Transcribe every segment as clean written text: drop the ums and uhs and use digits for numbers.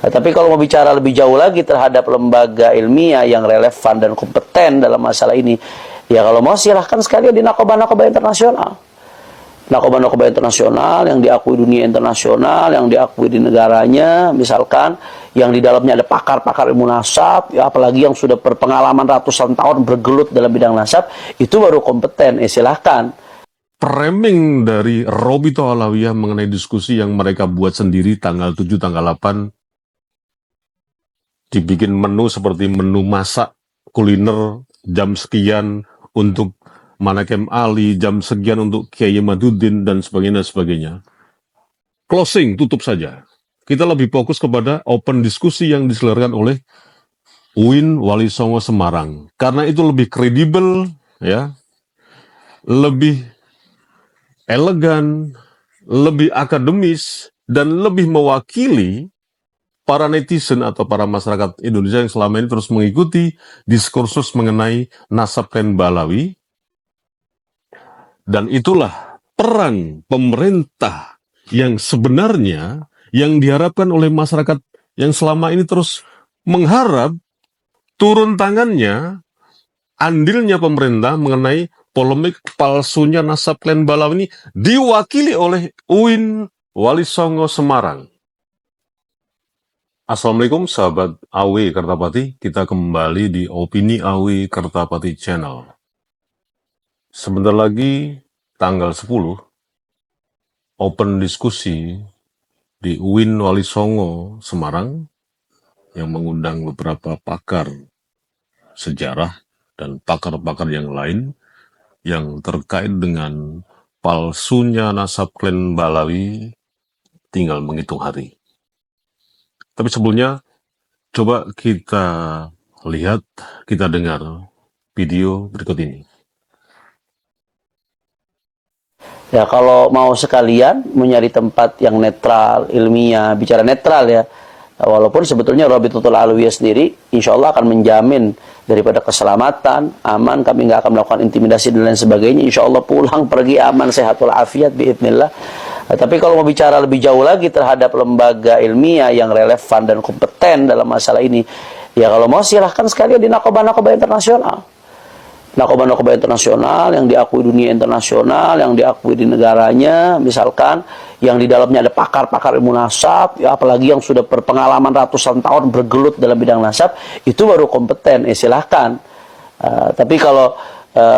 Tapi kalau mau bicara lebih jauh lagi terhadap lembaga ilmiah yang relevan dan kompeten dalam masalah ini, ya kalau mau silahkan sekalian di narkoba-narkoba internasional. Narkoba-narkoba internasional yang diakui dunia internasional, yang diakui di negaranya, misalkan yang di dalamnya ada pakar-pakar ilmu nasab, ya apalagi yang sudah berpengalaman ratusan tahun bergelut dalam bidang nasab, itu baru kompeten. Silahkan. Framing dari Robito Alawiyah mengenai diskusi yang mereka buat sendiri tanggal 7, tanggal 8, dibikin menu seperti menu masak kuliner jam sekian untuk Manakem Ali, jam sekian untuk Kiai Maduddin, dan sebagainya, sebagainya. Closing, tutup saja. Kita lebih fokus kepada open diskusi yang diselenggarakan oleh UIN Wali Songo Semarang. Karena itu lebih kredibel, ya, lebih elegan, lebih akademis, dan lebih mewakili para netizen atau para masyarakat Indonesia yang selama ini terus mengikuti diskursus mengenai nasab Klen Balawi. Dan itulah peran pemerintah yang sebenarnya yang diharapkan oleh masyarakat yang selama ini terus mengharap turun tangannya, andilnya pemerintah mengenai polemik palsunya nasab Klen Balawi ini diwakili oleh UIN Wali Songo Semarang. Assalamualaikum sahabat AW Kertapati, kita kembali di Opini AW Kertapati Channel. Sebentar lagi tanggal 10 open diskusi di UIN Wali Songo Semarang yang mengundang beberapa pakar sejarah dan pakar-pakar yang lain yang terkait dengan palsunya nasab Klen Balawi, tinggal menghitung hari. Tapi sebelumnya coba kita lihat, kita dengar video berikut ini. Ya kalau mau sekalian mencari tempat yang netral, ilmiah, bicara netral ya. Walaupun sebetulnya Robitotul Alawiyah sendiri insya Allah akan menjamin daripada keselamatan, aman, kami nggak akan melakukan intimidasi dan lain sebagainya. Insya Allah pulang pergi aman, sehat walafiat biidznillah. Tapi kalau mau bicara lebih jauh lagi terhadap lembaga ilmiah yang relevan dan kompeten dalam masalah ini, ya kalau mau silahkan sekalian di narkoba-narkoba internasional. Narkoba-narkoba internasional yang diakui dunia internasional, yang diakui di negaranya, misalkan yang di dalamnya ada pakar-pakar ilmu nasab, ya apalagi yang sudah berpengalaman ratusan tahun bergelut dalam bidang nasab, itu baru kompeten. Silahkan. Tapi kalau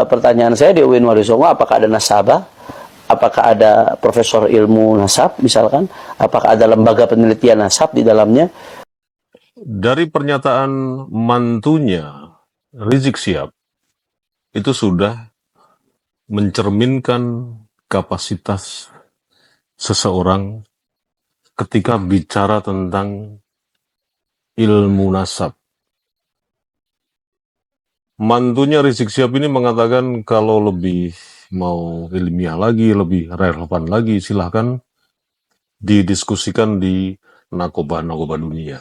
pertanyaan saya di UIN Wali Songo, apakah ada nasabah? Apakah ada profesor ilmu nasab misalkan? Apakah ada lembaga penelitian nasab di dalamnya? Dari pernyataan mantunya Rizik Syihab, itu sudah mencerminkan kapasitas seseorang ketika bicara tentang ilmu nasab. Mantunya Rizik Syihab ini mengatakan kalau lebih mau ilmiah lagi, lebih relevan lagi, silahkan didiskusikan di narkoba-narkoba dunia.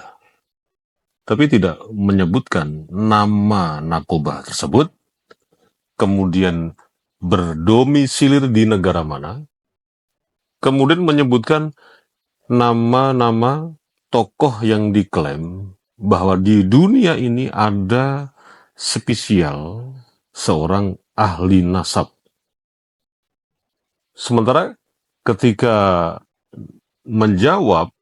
Tapi tidak menyebutkan nama narkoba tersebut, kemudian berdomisilir di negara mana, kemudian menyebutkan nama-nama tokoh yang diklaim bahwa di dunia ini ada spesial seorang ahli nasab. Sementara ketika menjawab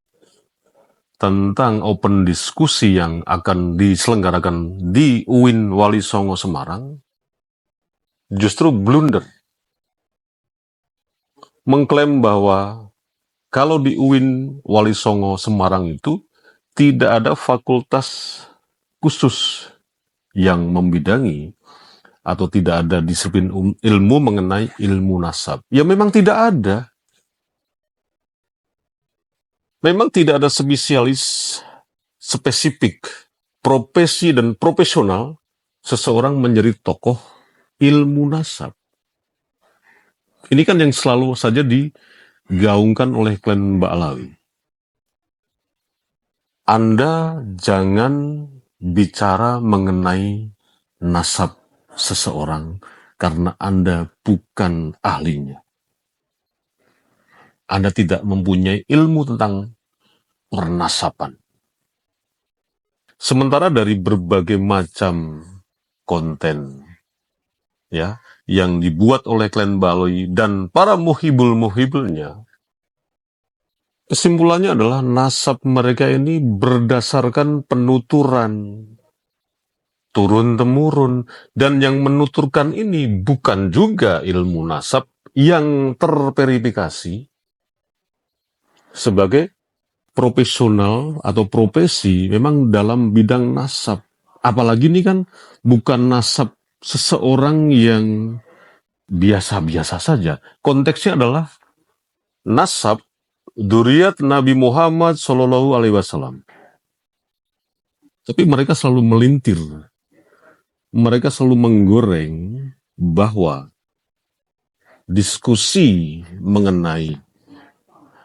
tentang open diskusi yang akan diselenggarakan di UIN Wali Songo Semarang, justru blunder. Mengklaim bahwa kalau di UIN Wali Songo Semarang itu tidak ada fakultas khusus yang membidangi atau tidak ada disiplin ilmu mengenai ilmu nasab. Ya memang tidak ada. Memang tidak ada spesialis spesifik, profesi dan profesional seseorang menjadi tokoh ilmu nasab. Ini kan yang selalu saja digaungkan oleh klan Ba'alawi. Anda jangan bicara mengenai nasab seseorang karena Anda bukan ahlinya. Anda tidak mempunyai ilmu tentang pernasaban. Sementara dari berbagai macam konten ya yang dibuat oleh klan Baloyi dan para muhibul-muhibulnya, kesimpulannya adalah nasab mereka ini berdasarkan penuturan turun-temurun, dan yang menuturkan ini bukan juga ilmu nasab yang terverifikasi sebagai profesional atau profesi memang dalam bidang nasab. Apalagi ini kan bukan nasab seseorang yang biasa-biasa saja. Konteksnya adalah nasab dzurriyyat Nabi Muhammad Shallallahu Alaihi Wasallam. Tapi mereka selalu melintir, mereka selalu menggoreng bahwa diskusi mengenai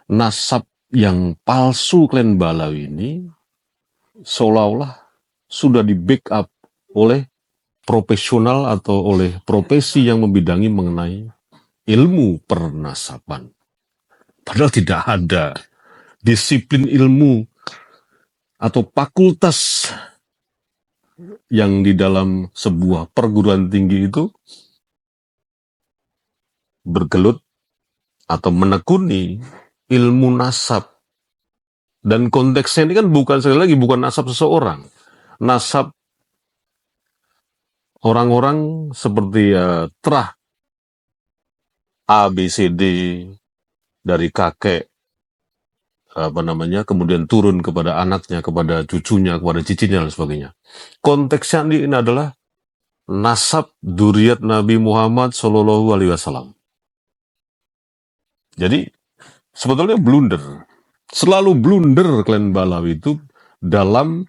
nasab yang palsu klan Balawi ini seolah-olah sudah di backup oleh profesional atau oleh profesi yang membidangi mengenai ilmu pernasaban. Padahal tidak ada disiplin ilmu atau fakultas yang di dalam sebuah perguruan tinggi itu bergelut atau menekuni ilmu nasab. Dan konteksnya ini kan bukan, sekali lagi, bukan nasab seseorang. Nasab orang-orang seperti terah A, B, C, D dari kakek, kemudian turun kepada anaknya, kepada cucunya, kepada cicinya, dan sebagainya. Konteksnya ini adalah nasab dzurriyyat Nabi Muhammad Shallallahu Alaihi Wasallam. Jadi sebetulnya blunder, selalu blunder klan Balawi itu dalam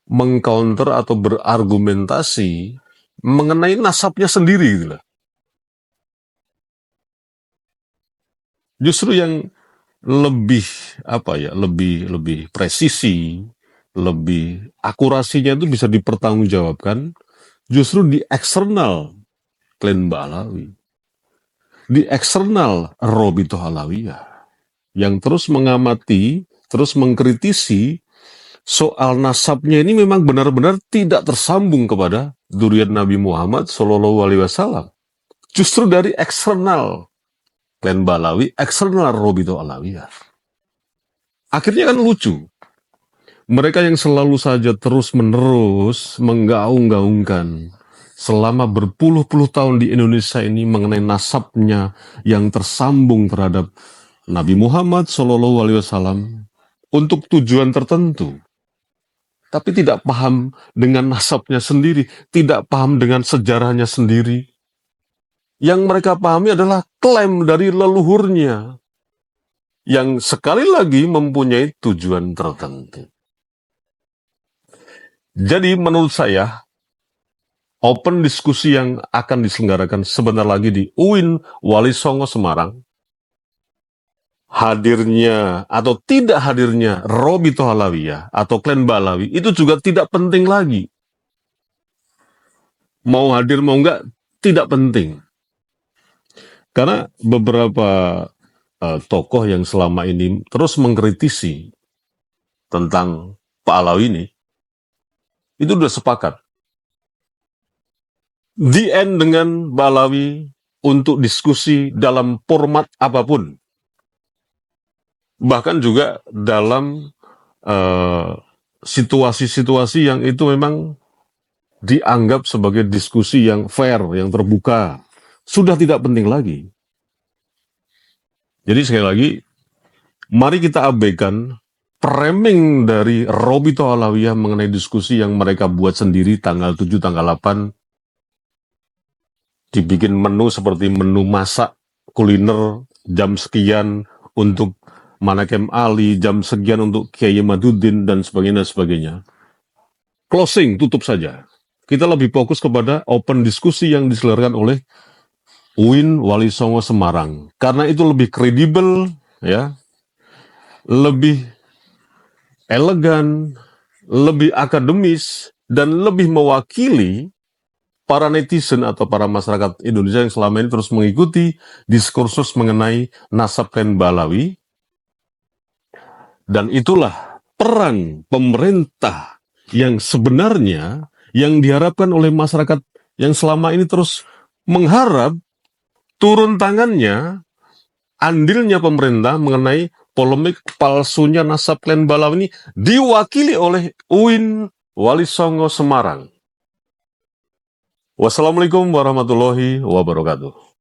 mengcounter atau berargumentasi mengenai nasabnya sendiri gitu lah. Justru yang lebih lebih presisi, lebih akurasinya itu bisa dipertanggungjawabkan justru di eksternal klan Balawi, di eksternal Robitoh Alawiyah, yang terus mengamati, terus mengkritisi soal nasabnya ini memang benar-benar tidak tersambung kepada dzurriyyat Nabi Muhammad Shallallahu Alaihi Wasallam. Justru dari eksternal klan Balawi, eksternal Robitoh Alawiyah. Akhirnya kan lucu. Mereka yang selalu saja terus-menerus menggaung-gaungkan selama berpuluh-puluh tahun di Indonesia ini mengenai nasabnya yang tersambung terhadap Nabi Muhammad Shallallahu Alaihi Wasallam untuk tujuan tertentu, tapi tidak paham dengan nasabnya sendiri, tidak paham dengan sejarahnya sendiri. Yang mereka pahami adalah klaim dari leluhurnya, yang sekali lagi mempunyai tujuan tertentu. Jadi menurut saya, open diskusi yang akan diselenggarakan sebentar lagi di UIN Wali Songo Semarang, hadirnya atau tidak hadirnya Robitoh Alawiyah atau klan Balawi itu juga tidak penting lagi. Mau hadir mau enggak, tidak penting. Karena beberapa tokoh yang selama ini terus mengkritisi tentang Pak Alawi ini, itu sudah sepakat. The end dengan Balawi untuk diskusi dalam format apapun. Bahkan juga dalam situasi-situasi yang itu memang dianggap sebagai diskusi yang fair, yang terbuka. Sudah tidak penting lagi. Jadi sekali lagi, mari kita abaikan framing dari Robitoh Alawiyah mengenai diskusi yang mereka buat sendiri tanggal 7, tanggal 8. Dibikin menu seperti menu masak kuliner jam sekian untuk Manakem Ali, jam sekian untuk Kiai Maduddin, dan sebagainya. Closing, tutup saja. Kita lebih fokus kepada open diskusi yang diselenggarakan oleh UIN Wali Songo Semarang. Karena itu lebih kredibel, ya, lebih elegan, lebih akademis, dan lebih mewakili para netizen atau para masyarakat Indonesia yang selama ini terus mengikuti diskursus mengenai nasab klan Balawi. Dan itulah peran pemerintah yang sebenarnya yang diharapkan oleh masyarakat yang selama ini terus mengharap turun tangannya, andilnya pemerintah mengenai polemik palsunya nasab Klen Balaw ini diwakili oleh UIN Wali Songo Semarang. Wassalamualaikum warahmatullahi wabarakatuh.